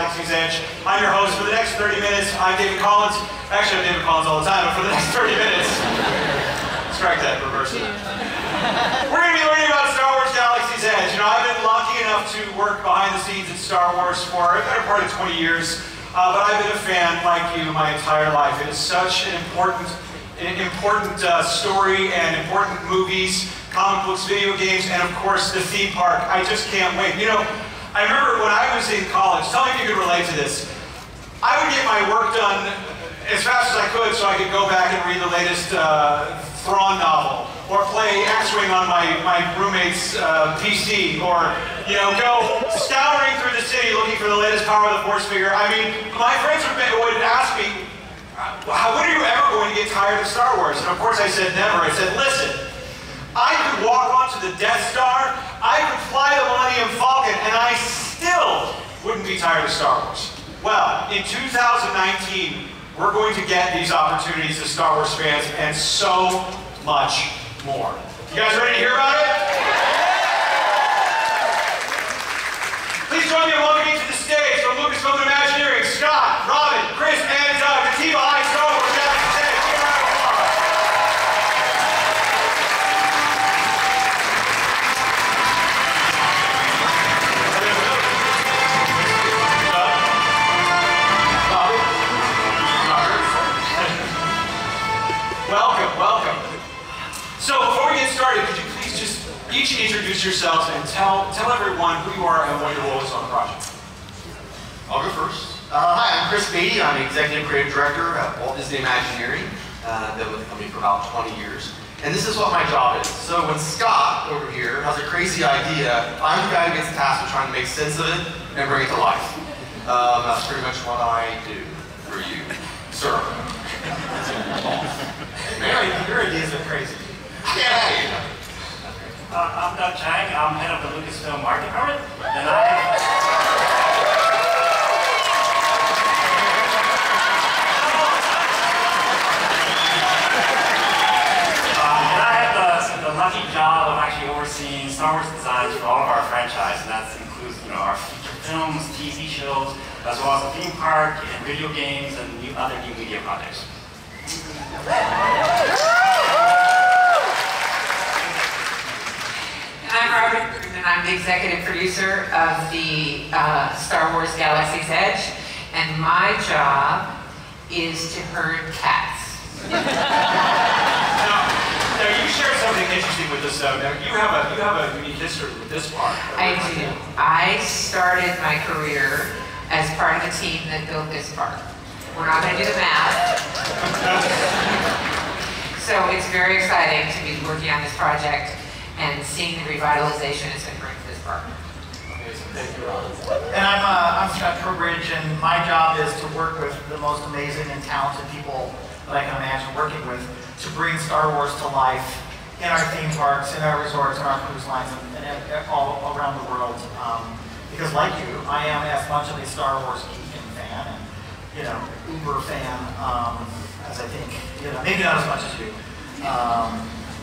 Galaxy's Edge. I'm your host for the next 30 minutes. I'm David Collins. Actually, I'm David Collins all the time, but for the next 30 minutes, strike that, reverse it. We're going to be learning about Star Wars Galaxy's Edge. You know, I've been lucky enough to work behind the scenes at Star Wars for a better part of 20 years, but I've been a fan, like you, my entire life. It is such an important story and important movies, comic books, video games, and of course the theme park. I just can't wait. You know, I remember when I was in college, tell me if you could relate to this, I would get my work done as fast as I could so I could go back and read the latest Thrawn novel, or play X-Wing on my roommate's PC, or, you know, go scouring through the city looking for the latest Power of the Force figure. I mean, my friends would ask me, when are you ever going to get tired of Star Wars? And of course I said never. I said, listen, I could walk onto the Death Star, I could fly the Millennium Falcon, and I still wouldn't be tired of Star Wars. Well, in 2019, we're going to get these opportunities as Star Wars fans and so much more. You guys ready to hear about it? Please join me in welcoming to the stage from Lucasfilm Imagineering, Scott, Robin, Chris, and Doug, the team behind Star Wars Galaxy's Edge. Give a round of applause. Welcome, welcome. So before we get started, could you please just each introduce yourselves and tell everyone who you are and what your role is on the project. I'll go first. Hi, I'm Chris Beatty. I'm the Executive Creative Director at Walt Disney Imagineering. Been with the company for about 20 years. And this is what my job is. So when Scott over here has a crazy idea, I'm the guy who gets tasked with trying to make sense of it and bring it to life. That's pretty much what I do for you, sir. Your ideas are crazy. Yeah. I'm Doug Chang. I'm head of the Lucasfilm Marketing Department, and I have the lucky job of actually overseeing Star Wars designs for all of our franchise, and that includes, you know, our feature films, TV shows, as well as the theme park and video games and other new media projects. I'm Robin, and I'm the executive producer of the Star Wars Galaxy's Edge, and my job is to herd cats. Now you shared something interesting with us, though. Now you have a unique history with this park. I do. I started my career as part of the team that built this park. We're not going to do the math. So it's very exciting to be working on this project and seeing the revitalization it's going to bring to this park. Thank you, Robin. And I'm Scott Trowbridge, and my job is to work with the most amazing and talented people that I can imagine working with to bring Star Wars to life in our theme parks, in our resorts, in our cruise lines, and all around the world. Because like you, I am as much of a Star Wars geek and fan, and, you know, uber fan, as I think, you know, maybe not as much as you.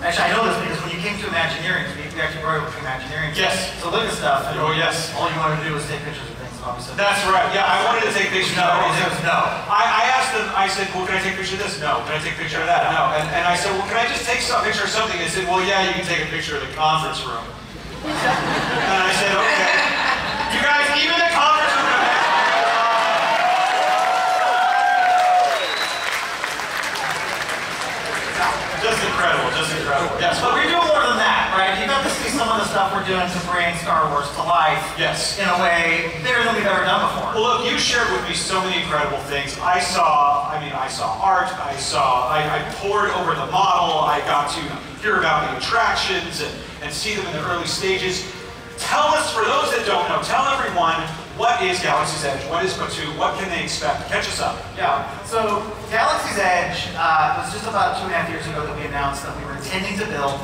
Actually, I know this because when you came to Imagineering, we actually brought over to Imagineering to look at stuff. And oh, yes. All you wanted to do was take pictures of things. Obviously. That's right. Yeah, I wanted to take pictures of everything. No. I asked them, I said, well, can I take a picture of this? No. Can I take a picture of that? No. And I said, well, can I just take a picture of something? They said, well, yeah, you can take a picture of the conference room. And I said, okay. You guys, even the conference room. Just incredible, just incredible. Yes, but we're doing more than that, right? You got to see some of the stuff we're doing to bring Star Wars to life. Yes. In a way bigger than we've ever done before. Well, look, you shared with me so many incredible things. I saw art, I pored over the model, I got to hear about the attractions and see them in the early stages. Tell us, for those that don't know, tell everyone, what is Galaxy's Edge? What is Batu? What can they expect? Catch us up. Yeah, so Galaxy's Edge was just about 2.5 years ago that we announced that we were intending to build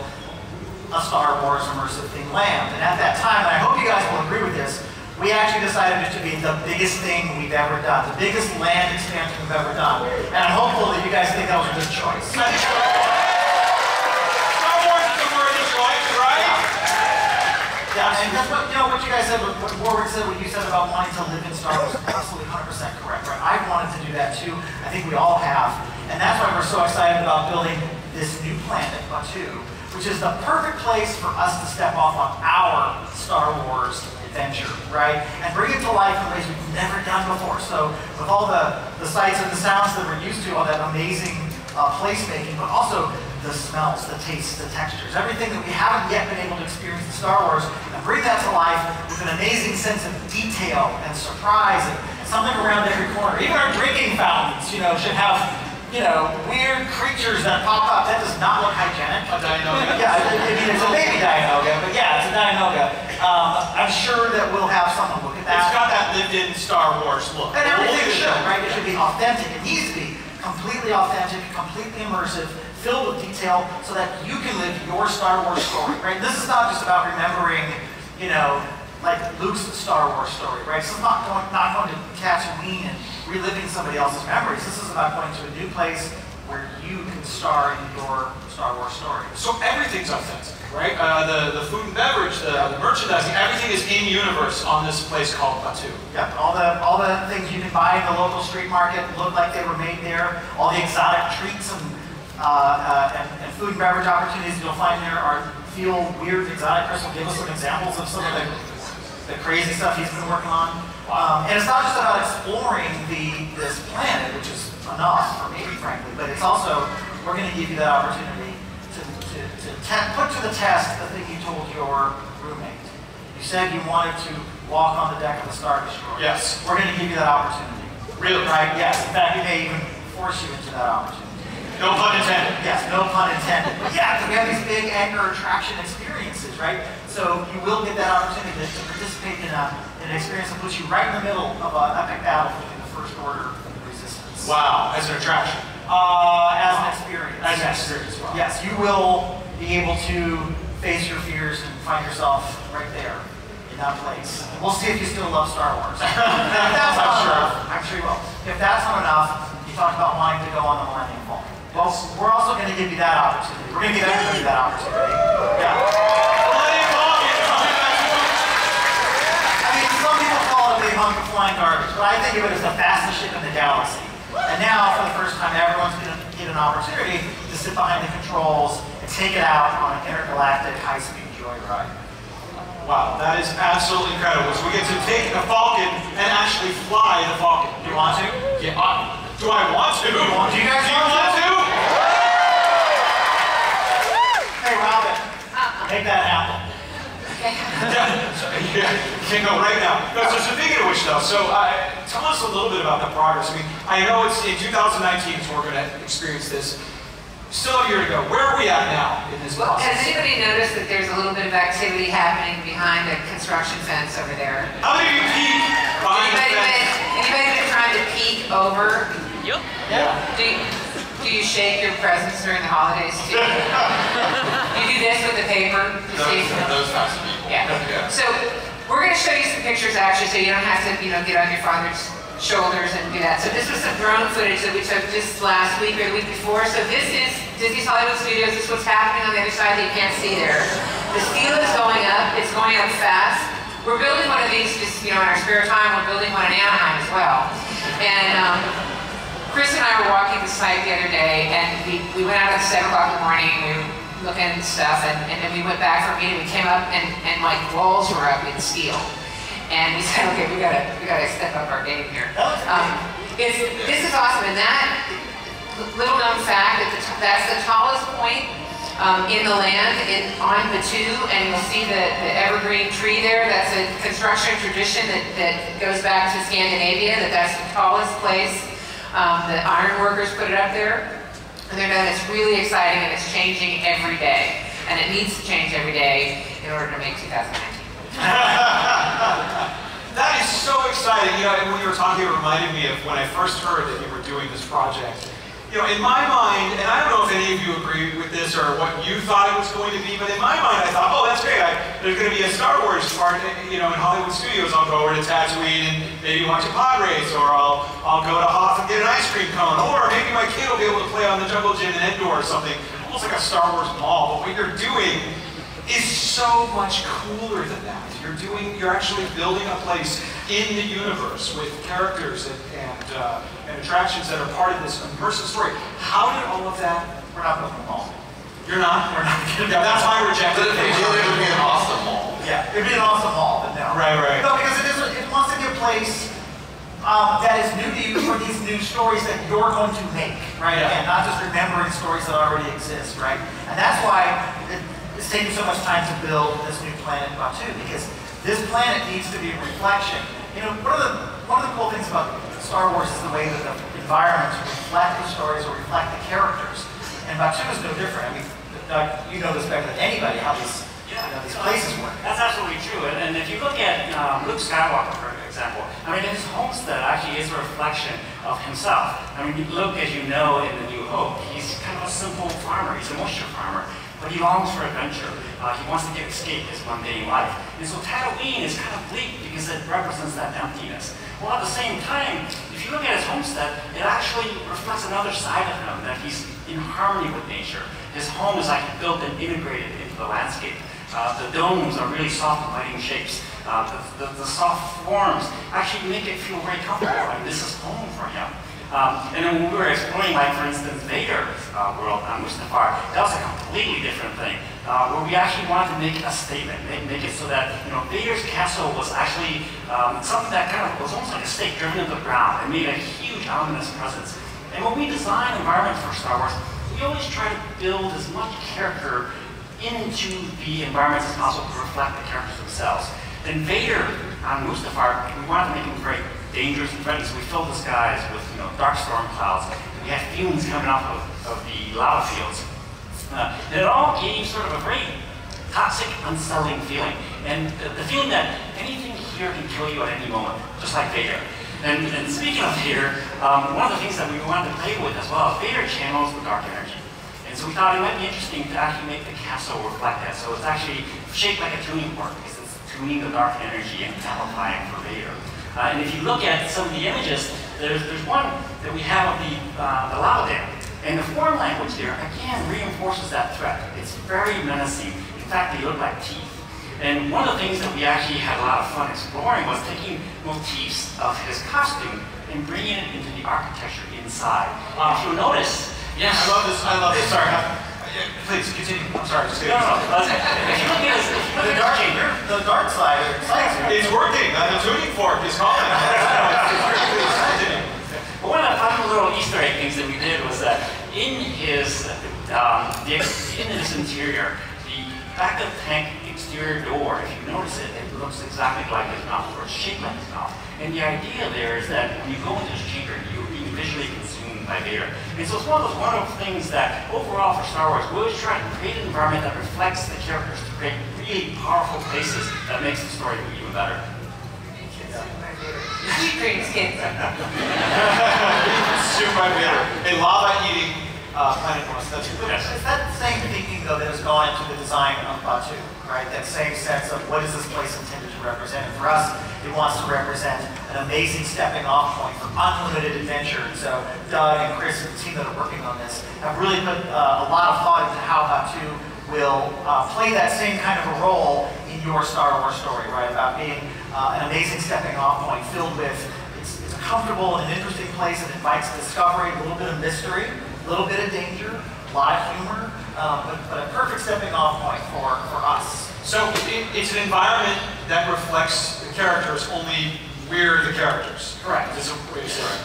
a Star Wars immersive themed land. And at that time, and I hope you guys will agree with this, we actually decided it to be the biggest thing we've ever done, the biggest land expansion we've ever done. And I'm hopeful that you guys think that was a good choice. Star Wars is the word of choice, right? Yeah, and that's what, you know, what you you guys said, what Warwick said, what you said about wanting to live in Star Wars is absolutely 100% correct, right? I've wanted to do that too. I think we all have. And that's why we're so excited about building this new planet, Batuu, which is the perfect place for us to step off on our Star Wars adventure, right? And bring it to life in ways we've never done before. So with all the sights and the sounds that we're used to, all that amazing placemaking, but also the smells, the tastes, the textures, everything that we haven't yet been able to experience in Star Wars, and bring that to life with an amazing sense of detail and surprise and something around every corner. Even our drinking fountains, should have, weird creatures that pop up. That does not look hygienic. A Dianoga? Yeah, it's a baby Dianoga, but yeah, it's a Dianoga. I'm sure that we'll have someone look at that. It's got that lived-in Star Wars look. And everything should, right? It should be authentic. It needs to be completely authentic, completely immersive, filled with detail, so that you can live your Star Wars story, right? This is not just about remembering, like Luke's Star Wars story, right? This is not going to Tatooine and reliving somebody else's memories. This is about going to a new place where you can star in your Star Wars story. So everything's authentic, right? The food and beverage, the merchandising, everything is in universe on this place called Batuu. Yep, all the things you can buy in the local street market look like they were made there. All the exotic treats and food and beverage opportunities you'll find there feel weird, exotic. Chris will give us some examples of some of the crazy stuff he's been working on. And it's not just about exploring this planet, which is enough for me, frankly, but it's also, we're going to give you that opportunity to put to the test the thing you told your roommate. You said you wanted to walk on the deck of the Star Destroyer. Yes. We're going to give you that opportunity. Really? Right? Yes. In fact, we may even force you into that opportunity. No pun intended. Yes, no pun intended. But yeah, because we have these big anchor attraction experiences, right? So you will get that opportunity to participate in an experience that puts you right in the middle of an epic battle between the First Order and the Resistance. Wow, as an attraction. As an experience. As an experience, wow. Yes, you will be able to face your fears and find yourself right there in that place. And we'll see if you still love Star Wars. If that's not enough, I'm sure you will. If that's not enough, you talked about wanting to go on the Millennium Falcon. Well, we're also going to give you that opportunity. We're going to give everybody that opportunity. Yeah. I mean, some people call it a big hunk of flying garbage, but I think of it as the fastest ship in the galaxy. And now, for the first time, everyone's going to get an opportunity to sit behind the controls and take it out on an intergalactic high-speed joyride. Wow, that is absolutely incredible. So we get to take a Falcon and actually fly the Falcon. Do you want to? Yeah. Do I want to? Do you guys want to? Hey, Robin, make that happen. Yeah, can't go right now. No, so speaking of which, though, so tell us a little bit about the progress. I mean, I know it's in 2019, so we're going to experience this. Still a year to go. Where are we at now in this process? Has anybody noticed that there's a little bit of activity happening behind the construction fence over there? How many of you peek behind the fence? Anybody been trying to peek over? Yep. Yeah. Do you shake your presents during the holidays too? You do this with the paper? Those types of people. Yeah. So we're going to show you some pictures actually, so you don't have to, get on your father's shoulders and do that. So this was some drone footage that we took just last week or the week before. So this is Disney's Hollywood Studios. This is what's happening on the other side that you can't see there. The steel is going up. It's going up fast. We're building one of these just, in our spare time. We're building one in Anaheim as well. And Chris and I were walking the site the other day, and we went out at 7 o'clock in the morning. We were looking at stuff, and then we went back for a meeting. We came up, and like walls were up in steel. And we said, okay, we gotta step up our game here. This is awesome, and that little known fact that's the tallest point in the land on Batuu, and you'll see the evergreen tree there. That's a construction tradition that goes back to Scandinavia. That's the tallest place. The iron workers put it up there, and it's really exciting, and it's changing every day, and it needs to change every day in order to make 2019. That is so exciting. And when you were talking, it reminded me of when I first heard that you were doing this project. In my mind, and I don't know if any of you agree with this or what you thought it was going to be, but in my mind I thought, oh, that's great. There's going to be a Star Wars part, in Hollywood Studios. I'll go over to Tatooine and maybe watch a pod race, or I'll go to Hoth and get an ice cream cone, or maybe my kid will be able to play on the Jungle Gym in Endor or something. Almost like a Star Wars mall. But what you're doing is so much cooler than that. You're actually building a place in the universe with characters and attractions that are part of this immersive story. How did all of that? We're not building a mall. You're not? We're not. Yeah, that's my rejection. But if they did, it would be an awesome mall. Yeah, it'd be an awesome mall, but no. Right. No, because it wants to be a place that is new to you for these new stories that you're going to make, right? Yeah. Again, not just remembering stories that already exist, right? And that's why it's taking so much time to build this new planet Batu, because this planet needs to be a reflection. You know, one of the cool things about Star Wars is the way that the environments reflect the stories or reflect the characters. And Batu is no different. I mean, you know this better than anybody, how these places work. That's absolutely true. And if you look at Luke Skywalker, for example, I mean, his homestead actually is a reflection of himself. I mean, Luke, as you know, in The New Hope, he's kind of a simple farmer. He's a moisture farmer. But he longs for adventure. He wants to escape his mundane life. And so Tatooine is kind of bleak because it represents that emptiness. Well, at the same time, if you look at his homestead, it actually reflects another side of him, that he's in harmony with nature. His home is like built and integrated into the landscape. The domes are really soft, inviting shapes. The soft forms actually make it feel very comfortable, and this is home for him. And then when we were exploring, like for instance, Vader's world on Mustafar, that was a completely different thing, where we actually wanted to make a statement, make it so that Vader's castle was actually something that kind of was almost like a stake driven into the ground and made a huge ominous presence. And when we design environments for Star Wars, we always try to build as much character into the environments as possible to reflect the characters themselves. And Vader on Mustafar, we wanted to make him very dangerous and threatening, so we filled the skies with dark storm clouds. We had fumes coming off of the lava fields. And it all gave sort of a very toxic, unsettling feeling. And the feeling that anything here can kill you at any moment, just like Vader. And speaking of Vader, one of the things that we wanted to play with as well is Vader channels the dark energy. And so we thought it might be interesting to actually make the castle reflect that. So it's actually shaped like a tuning fork, because it's tuning the dark energy and amplifying for Vader. And if you look at some of the images, there's one that we have of the lava dam. And the foreign language there, again, reinforces that threat. It's very menacing. In fact, they look like teeth. And one of the things that we actually had a lot of fun exploring was taking motifs of his costume and bringing it into the architecture inside. Wow. If you'll notice, yes, I love this. Sorry. Please continue. I'm sorry. Just no. If you look at the dark side, it's working. The tuning fork is calling. But one of the fun little Easter egg things that we did was that in his interior, the back of the tank exterior door, if you notice it, it looks exactly like his mouth, or it's shaped like his mouth. And the idea there is that when you go into this chamber, you're being visually consumed by Vader. And so it's one of those wonderful things that overall for Star Wars, we always try to create an environment that reflects the characters to create really powerful places that makes the story even better. Sweet dreams, kids. Super Vader. A lava-eating planet Mars. That's good. It's that same thinking, though, that has gone into the design of Batu, right? That same sense of what is this place intended to represent? And for us, it wants to represent an amazing stepping-off point for unlimited adventure. And so Doug and Chris and the team that are working on this have really put a lot of thought into how Batu will play that same kind of a role in your Star Wars story, right? About being an amazing stepping-off point filled with, it's a comfortable and interesting place that invites discovery, a little bit of mystery, a little bit of danger, a lot of humor, but a perfect stepping-off point for us. So it's an environment that reflects the characters, only we're the characters. Correct. Is a way to say it.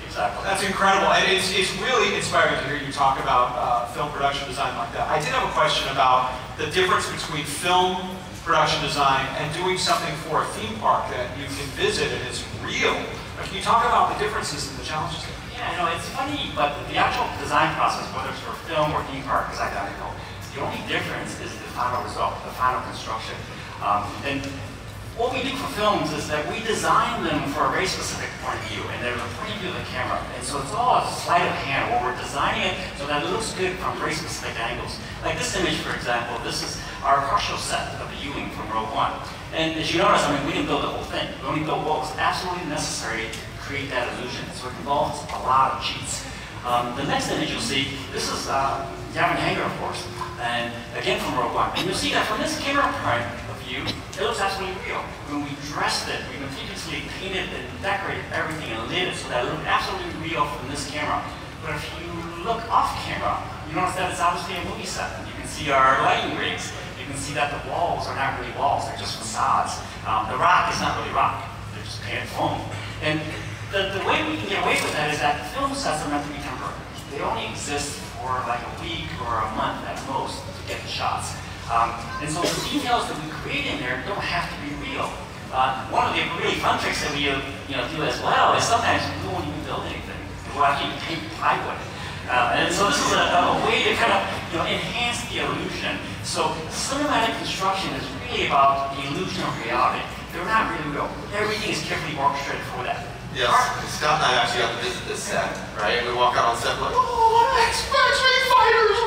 Exactly. That's incredible, and it's really inspiring to hear you talk about film production design like that. I did have a question about the difference between film production design and doing something for a theme park that you can visit and is real. Can you talk about the differences and the challenges there? Yeah, it's funny, but the actual design process, whether it's for film or theme park, is identical. The only difference is the final result, the final construction. And what we do for films is that we design them for a very specific point of view, and there's a point of view of the camera. And so it's all a sleight of hand where we're designing it so that it looks good from very specific angles. Like this image, for example, this is our partial set of the U-wing from Rogue One. And as you notice, we didn't build the whole thing. We only built what was absolutely necessary to create that illusion. So it involves a lot of cheats. The next image you'll see, this is Gavin Hanger, of course, and again from Rogue One. And you'll see that from this camera point of view, it looks absolutely real. When we dressed it, we meticulously painted and decorated everything and lit it so that it looked absolutely real from this camera. But if you look off camera, you notice that it's obviously a movie set. You can see our lighting rigs. You can see that the walls are not really walls, they're just facades. The rock is not really rock, they're just painted foam. And the way we can get away with that is that film sets are meant to be temporary. They only exist for like a week or a month at most to get the shots. And so the details that we create in there don't have to be real. One of the really fun tricks that we do as well is sometimes we won't even build anything. We'll actually paint plywood. And so this is a way to kind of enhance the illusion. So cinematic construction is really about the illusion of reality. They're not really real. Everything is carefully orchestrated for that. Yes, Scott and I actually got to visit this set, right? We walk out on set, we're like, oh, X-Wing fighters!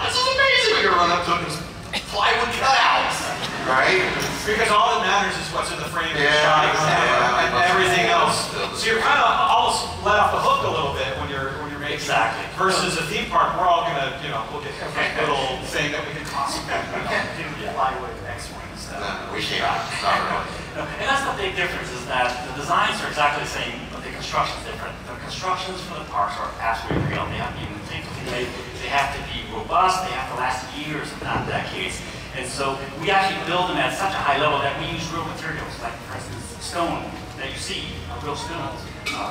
This is amazing! We run up to it, there's plywood cutouts, right? Because all that matters is what's in the frame of the shot and everything else. So you're kind of almost let off the hook a little bit when you're making. Exactly. Versus a theme park, we're all gonna look at every little thing that we can possibly. We can't do plywood X-Wings. No, we can't. Not really. And that's the big difference, is that the designs are exactly the same, but the construction's different. The constructions for the parks are absolutely real. They have to be meticulously made. They have to be robust. They have to last years, if not decades. And so we actually build them at such a high level that we use real materials, like for instance, stone that you see are real stones.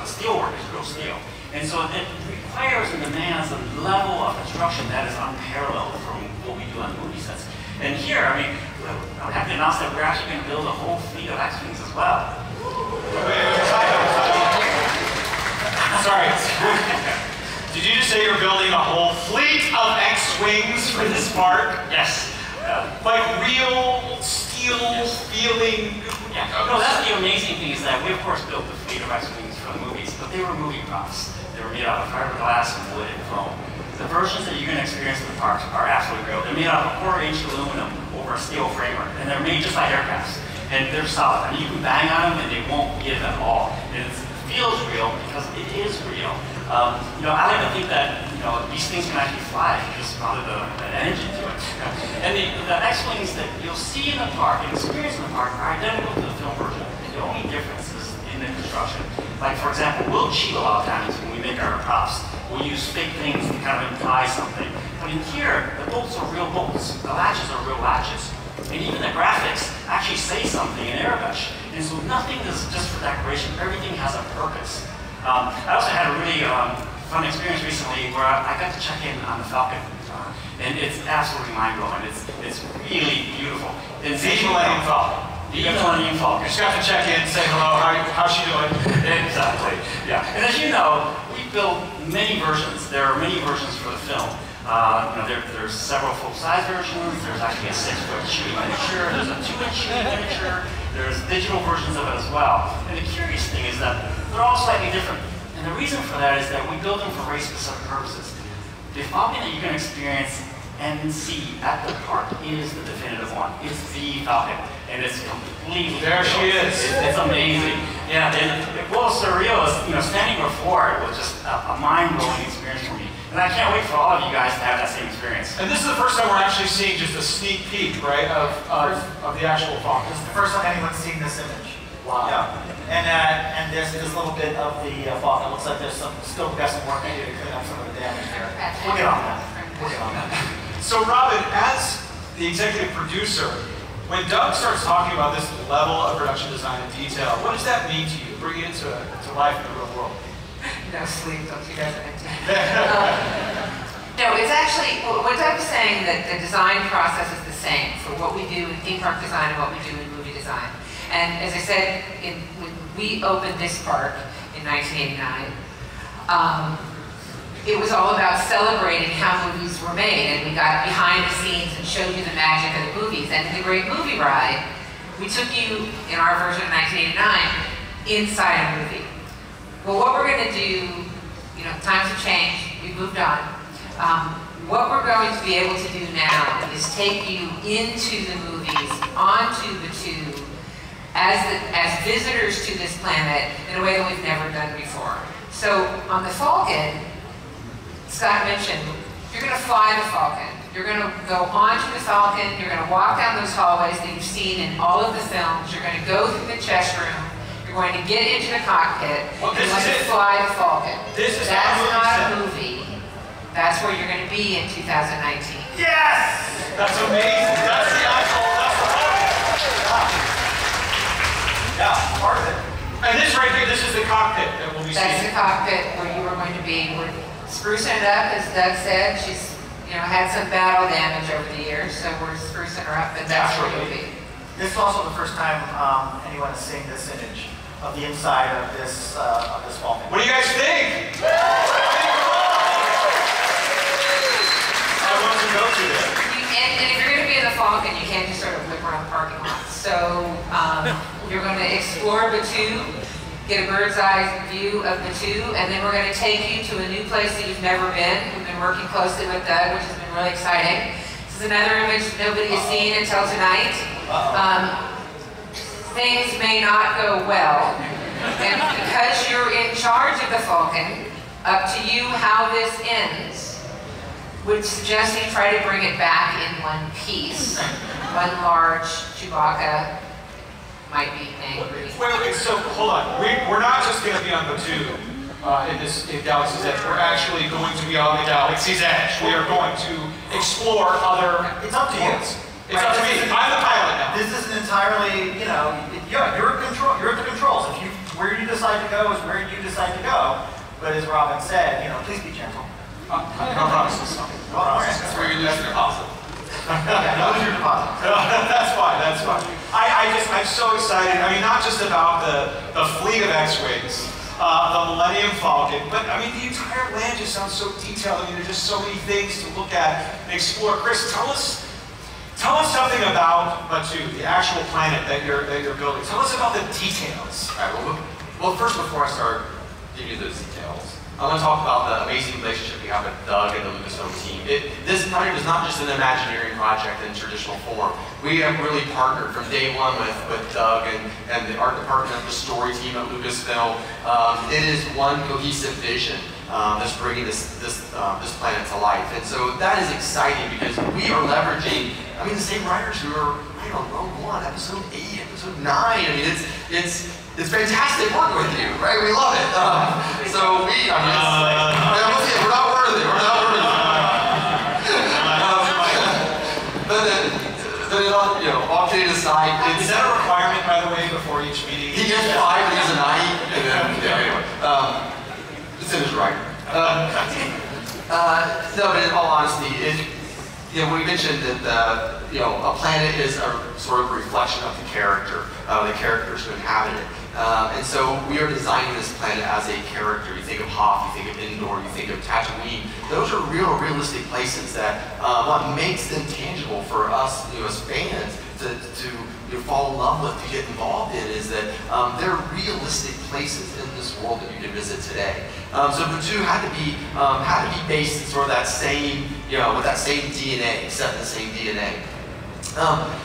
Steelwork is real steel. And so it requires and demands a level of construction that is unparalleled from what we do on movie sets. And here, I mean, I'm happy to announce that we're actually going to build a whole fleet of X-Wings as well. Sorry. Did you just say you're building a whole fleet of X-Wings for this park? Yes. Like real steel feeling. Yeah. No, that's the amazing thing, is that we of course built the fleet of X-Wings for the movies, but they were movie props. They were made out of fiberglass and wood and foam. The versions that you're going to experience in the parks are absolutely real. They're made out of a 1/4-inch aluminum over a steel framer, and they're made just like aircrafts. And they're solid. I mean, you can bang on them and they won't give at all. And it feels real because it is real. I like to think that these things can actually fly if you just mounted an engine to it. And the X-Wings that you'll see in the park and experience in the park are identical to the film version. The only difference is in the construction. Like, for example, we'll cheat a lot of times when we make our props. We'll use fake things to kind of imply something. But in here, the bolts are real bolts. The latches are real latches. And even the graphics actually say something in Arabic. And so nothing is just for decoration. Everything has a purpose. I also had a really fun experience recently where I got to check in on the Falcon. And it's absolutely mind-blowing. It's really beautiful. It's The Millennium Falcon. The Millennium Falcon. You just have to check in, say hello, how's she doing? Exactly, yeah. And as you know, we built many versions. There are many versions for the film. There's several full-size versions. There's actually a 6-foot shooting miniature. There's a 2-inch shooting miniature. There's digital versions of it as well. And the curious thing is that they're all slightly different. And the reason for that is that we build them for very specific purposes. The Falcon that you can experience and see at the park is the definitive one. It's the Falcon. And it's completely There she is. It's amazing. Yeah, and what was surreal is, standing before it was just a mind-blowing experience for me. And I can't wait for all of you guys to have that same experience. And this is the first time we're actually seeing just a sneak peek, right, of the actual Falcon. This is the first time anyone's seen this image. Wow. Yeah. And there's this little bit of the Falcon. It looks like there's still got some work to do to clean up some of the damage there. We'll get on that. We'll get on that. So Robin, as the executive producer, when Doug starts talking about this level of production design and detail, what does that mean to you, bringing it to life in the real world? No sleep, don't you guys? No, it's actually, what Doug was saying, that the design process is the same for what we do in theme park design and what we do in movie design. And as I said, when we opened this park in 1989, it was all about celebrating how movies were made, and we got behind the scenes and showed you the magic of the movies. And in the Great Movie Ride, we took you, in our version of 1989, inside a movie. Well, what we're going to do, times have changed, we've moved on. What we're going to be able to do now is take you into the movies, onto the tube, as visitors to this planet in a way that we've never done before. So on the Falcon, Scott mentioned, you're going to fly the Falcon. You're going to go onto the Falcon. You're going to walk down those hallways that you've seen in all of the films. You're going to go through the chest room. You're going to get into the cockpit. Well, you're going to fly the Falcon. That's not a movie. That's where you're going to be in 2019. Yes! That's amazing. That's the actual, that's the Falcon. Yeah, part of it. And this right here, this is the cockpit that we'll be seeing. That's the cockpit where you were going to be. We're sprucing it up, as Doug said. She's, had some battle damage over the years, so we're sprucing her up, and that's where you'll be. This is also the first time anyone has seen this image of the inside of this Falcon. What do you guys think? I want to go through this. And if you're going to be in the Falcon, you can't just sort of whip around the parking lot. So you're going to explore Batu, get a bird's eye view of Batu, and then we're going to take you to a new place that you've never been. We've been working closely with Doug, which has been really exciting. This is another image nobody has seen until tonight. Things may not go well, and because you're in charge of the Falcon, up to you how this ends. Would suggest you try to bring it back in one piece. One large Chewbacca might be angry. Wait, so hold on. We're not just going to be on Batu in Galaxy's Edge. We're actually going to be on the Galaxy's Edge. We are going to explore other... It's up to you. It's up to me. I'm the pilot now. This isn't entirely, you're at the controls. Where you decide to go is where you decide to go. But as Robin said, please be gentle. No promises. That's where you lose your deposit. Yeah, lose your deposit. That's fine, that's fine. I'm so excited. I mean, not just about the fleet of X-Wings, the Millennium Falcon, but I mean, the entire land just sounds so detailed. I mean, there's just so many things to look at and explore. Chris, tell us something about Batu, the actual planet that you're building. Tell us about the details. All right, well, first, before I start giving you those details, I want to talk about the amazing relationship we have with Doug and the Lucasfilm team. This project is not just an Imagineering project in traditional form. We have really partnered from day one with Doug and the art department of the story team at Lucasfilm. It is one cohesive vision that's bringing this planet to life. And so that is exciting because we are leveraging, the same writers who are, Rogue One, Episode 8, Episode 9. It's fantastic working with you, right? We love it. So we're not worthy. We're not worthy. But all kidding aside, is that a requirement, by the way, before each meeting? He gets 5 days a night, and then anyway, it's in his writing. No, but in all honesty, we mentioned that a planet is a sort of reflection of the characters who inhabit it. And so we are designing this planet as a character. You think of Hoth, you think of Endor, you think of Tatooine. Those are realistic places that what makes them tangible for us, as fans, to fall in love with, to get involved in, is that they're realistic places in this world that you can visit today. So Batu had to be based in sort of that same, with that same DNA, set in the same DNA.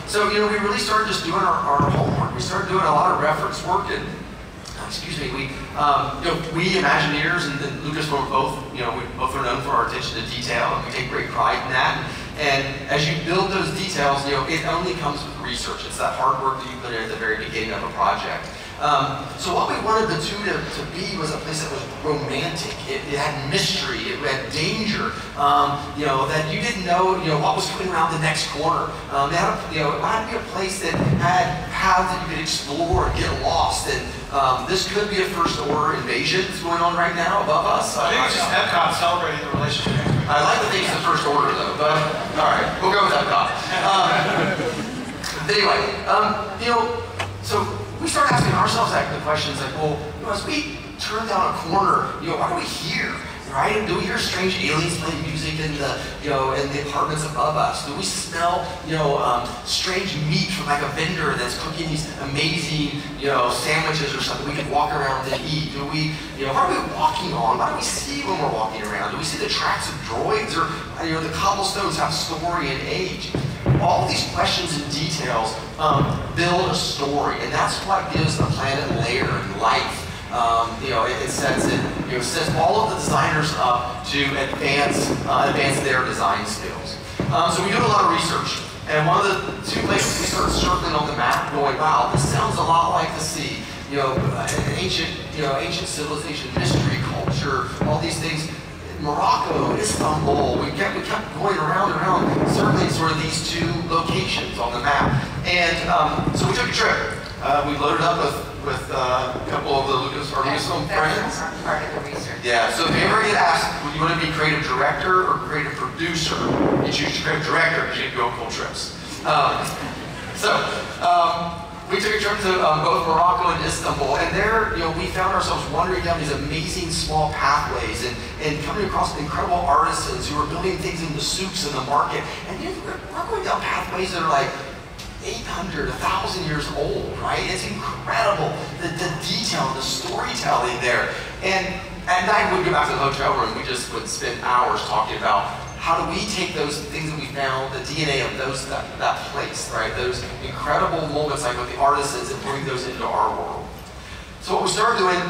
So we really started just doing our homework. We started doing a lot of reference work, and we Imagineers and Lucasfilm we both are known for our attention to detail, and we take great pride in that. And as you build those details, it only comes with research. It's that hard work that you put in at the very beginning of a project. So what we wanted Batu to be was a place that was romantic. It had mystery. It had danger. That you didn't know, what was coming around the next corner. It had to be a place that had paths that you could explore and get lost. And this could be a first order invasion that's going on right now above us. I think it's just Epcot celebrating the relationship. I like to think it's the first order though, but all right, we'll go with Epcot. So we started asking ourselves the questions like, well, as we turn down a corner, why are we here? Right? Do we hear strange aliens playing music in the, in the apartments above us? Do we smell, strange meat from like a vendor that's cooking these amazing, sandwiches or something we can walk around and eat? Do we, what are we walking on? What do we see when we're walking around? Do we see the tracks of droids, or the cobblestones have story and age? All of these questions and details build a story, and that's what gives the planet layer and life. It sets all of the designers up to advance their design skills. So we do a lot of research. And one of the two places we started circling on the map, going, wow, this sounds a lot like the sea. Ancient civilization, mystery, culture, all these things. Morocco, Istanbul, we kept going around and around, circling sort of these two locations on the map. And so we took a trip. We loaded up with a couple of the Lucasfilm friends. Part of the research. Yeah, so if you ever get asked, would you want to be creative director or creative producer? You choose creative director because you can go on cool trips. We took a trip to both Morocco and Istanbul, and there, we found ourselves wandering down these amazing small pathways and coming across incredible artisans who were building things in the souks and the market. And we're going down pathways that are like 800, 1,000 years old, right? It's incredible, the detail, the storytelling there. And at night, we'd go back to the hotel room, we just would spend hours talking about how do we take those things that we found, the DNA of that place, right? Those incredible moments like with the artisans and bring those into our world. So what we started doing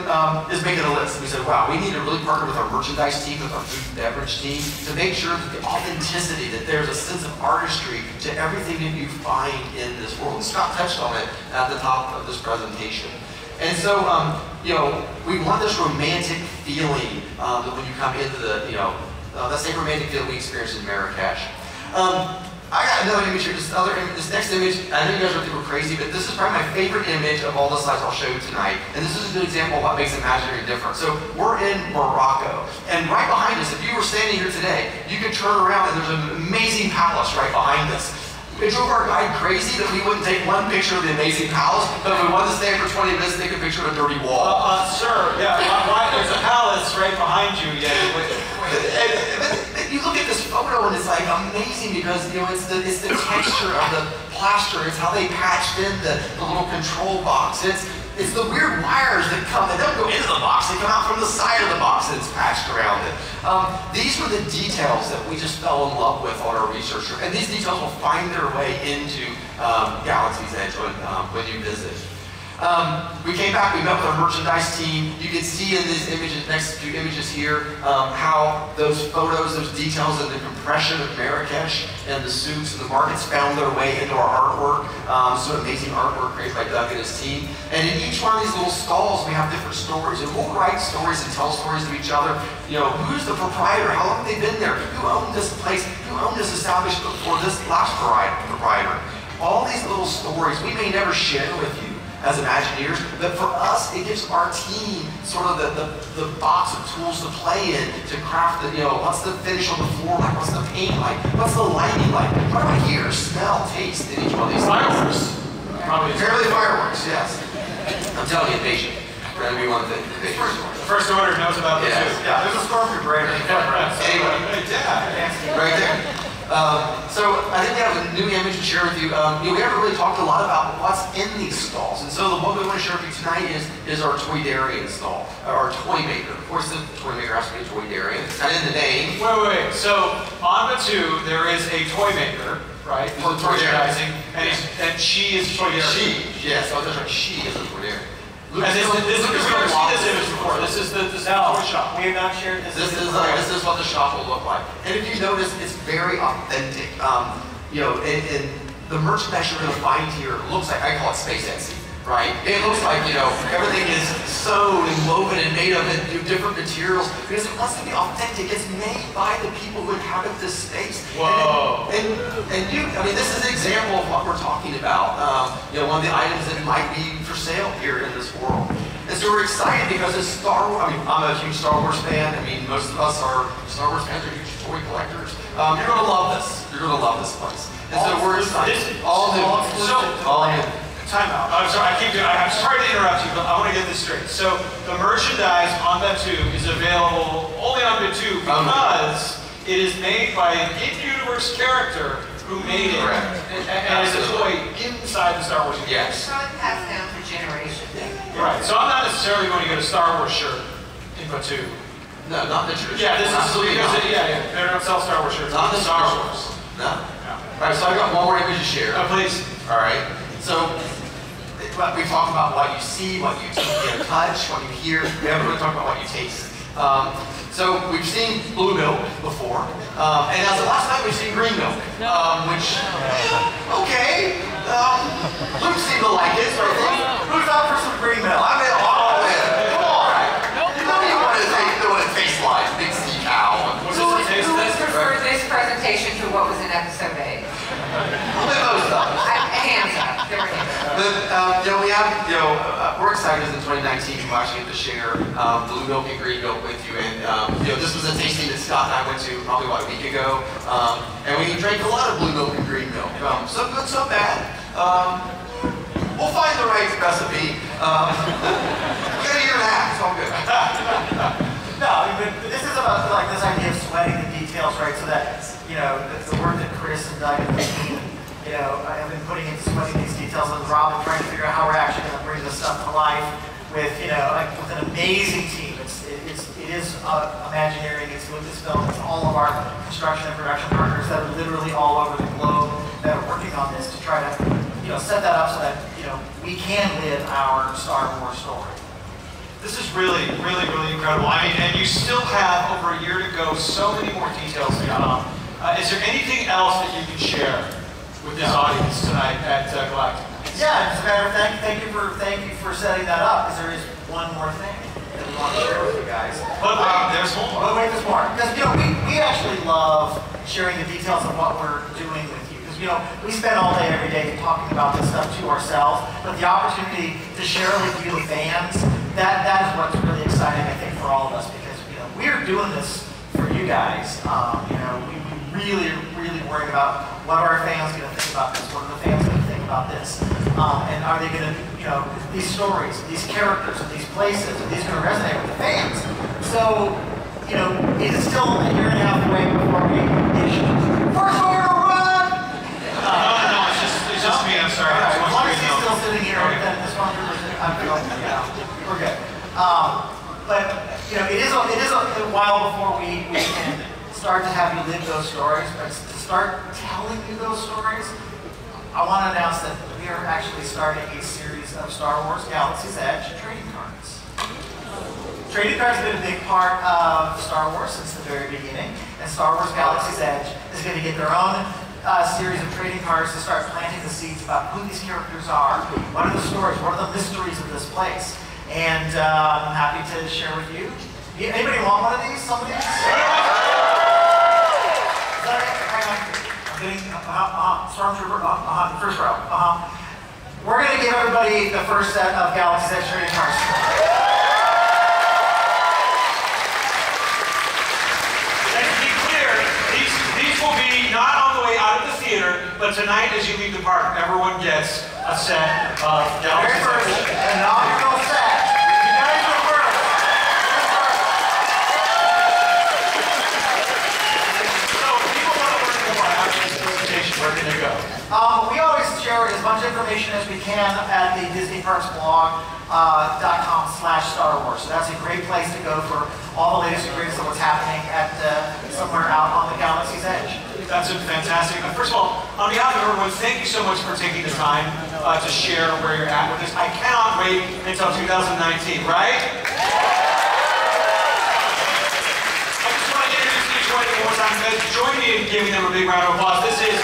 is making a list. We said, wow, we need to really partner with our merchandise team, with our food and beverage team, to make sure that the authenticity, that there's a sense of artistry to everything that you find in this world. And Scott touched on it at the top of this presentation. And so, we want this romantic feeling that when you come into the, that same romantic feeling we experienced in Marrakesh. I got another image here, this next image, I know you guys are think we're crazy, but this is probably my favorite image of all the slides I'll show you tonight. And this is a good example of what makes Imaginary different. So we're in Morocco, and right behind us, if you were standing here today, you could turn around and there's an amazing palace right behind us. It drove our guide crazy that we wouldn't take one picture of the amazing palace, but if we wanted to stay for 20 minutes, take a picture of a dirty wall. Sir, yeah, there's a palace right behind you. Yeah. And you look at this photo and it's like amazing because it's the texture of the plaster, it's how they patched in the little control box. It's the weird wires that they don't go into the box, they come out from the side of the box and it's patched around it. These were the details that we just fell in love with on our research trip, and these details will find their way into Galaxy's Edge when you visit. We came back, we met with our merchandise team. You can see in these images, next few images here, how those photos, those details of the compression of Marrakesh and the souks and the markets found their way into our artwork. Some amazing artwork created by Doug and his team. And in each one of these little stalls, we have different stories. And we'll write stories and tell stories to each other. Who's the proprietor? How long have they been there? Who owned this place? Who owned this establishment before this last proprietor? All these little stories we may never share with you as Imagineers, but for us, it gives our team sort of the box of tools to play in, to craft what's the finish on the floor like, what's the paint like, what's the lighting like, what do I hear, smell, taste in each one of these Fireworks. Probably apparently fireworks, yes. I'm telling you, patient. We're going to be one of the First order knows about this too. Yeah, there's a storm through Braden. Anyway, right there. So I think we have a new image to share with you. We haven't really talked a lot about what's in these stalls, and so the one we want to share with you tonight is our Toydarian stall, our toy maker. Of course, the toy maker has to be a Toydarian. It's not in the name. Wait. So on Batu, there is a toy maker, right? For merchandising, and she is Toydarian. Yes, so that's right. She is a Toydarian. And this image before. This is the toy shop. We have not shared this. This is what the shop will look like. And if you notice, it's very authentic. And the merchandise you're going to find here looks like, I call it Space Etsy, right? It looks like, everything is sewn and woven and made of different materials because it wants to be authentic. It's made by the people who inhabit this space. Whoa. This is an example of what we're talking about. One of the items that might be for sale here in this world. And so we're excited because it's Star Wars. I'm a huge Star Wars fan. Most of us are Star Wars fans, are huge toy collectors. You're going to love this. You're going to love this place. And so we're excited. All new. Time out. I'm sorry, I'm sorry to interrupt you, but I want to get this straight. So the merchandise on Batu is available only on Batu because it is made by an in-universe character who made it. Correct. And it's a toy inside the Star Wars universe. Yes. It's probably passed down for generations. Right. So I'm not necessarily going to get a Star Wars shirt in Batu. No, not the traditional. Yeah, this is because they don't sell Star Wars shirts. Not the Star Star Wars. No. All right, so I got one more image to share. Oh, please. All right. So we talk about what you see, what you touch, what you hear. We haven't really talked about what you taste. So we've seen blue milk before, and as of last night we've seen green milk, which, okay, Luke seemed to like it, so I think. Who's out for some green milk? I'm in all in. Come on. You know you want to what it tastes like, big sea cow. Who would prefer this presentation to what was in episode 8? Only those stuff. Hands up. There we go. But, we have, we're excited in 2019 to actually get to share blue milk and green milk with you. And, this was a tasting that Scott and I went to probably, a week ago. And we drank a lot of blue milk and green milk. Some good, some bad. We'll find the right recipe. We got a year and a half, it's all good. No, but this is about like this idea of sweating the details, right? So that, the work that Chris and Doug and the team, I have been putting into sweating these details with Rob and trying to figure out how we're actually going to bring this stuff to life with, with an amazing team. It is Imagineering, it's Lucasfilm, it's all of our construction and production partners that are literally all over the globe that are working on this to try to, set that up so that, we can live our Star Wars story. This is really, really, really incredible. I mean, and you still have over a year to go, so many more details to come. Is there anything else that you can share with this audience tonight at Galactic? Yeah, as a matter of fact, thank you for setting that up, because there is one more thing that we want to share with you guys. But wait, there's more. But wait, there's more. Because, we actually love sharing the details of what we're doing with you. Because, we spend all day, every day talking about this stuff to ourselves, but the opportunity to share with you, the fans, that is what's really exciting, I think, for all of us, because, we're doing this for you guys. We really, really worrying about what are our fans going to think about this, what are the fans going to think about this, and are they going to, these stories, these characters, and these places, are these going to resonate with the fans? So, it is still a year and a half away before we issue first order run! No, it's just me, I'm sorry. As long as he's still sitting here, then this one, I'm feeling, we're good. But, it is a while before we can start to have you live those stories, but to start telling you those stories, I want to announce that we are actually starting a series of Star Wars Galaxy's Edge trading cards. Trading cards have been a big part of Star Wars since the very beginning, and Star Wars Galaxy's Edge is going to get their own series of trading cards to start planting the seeds about who these characters are, what are the stories, what are the mysteries of this place. And I'm happy to share with you. Anybody want one of these? Somebody? Stormtrooper, first row. We're going to give everybody the first set of Galaxy's Edge trading cards. And to be clear, these will be not on the way out of the theater, but tonight as you leave the park, everyone gets a set of Galaxy's Edge. An inaugural set. You guys are first. So if people want to learn more after this presentation, where can they go? We always share as much information as we can at the DisneyParksBlog.com/Star Wars. So that's a great place to go for all the latest and greatest of what's happening at somewhere out on the Galaxy's Edge. That's fantastic. First of all, on behalf of everyone, thank you so much for taking the time to share where you're at with this. I cannot wait until 2019, right? I just want to introduce each one one more time. Join me in giving them a big round of applause. This is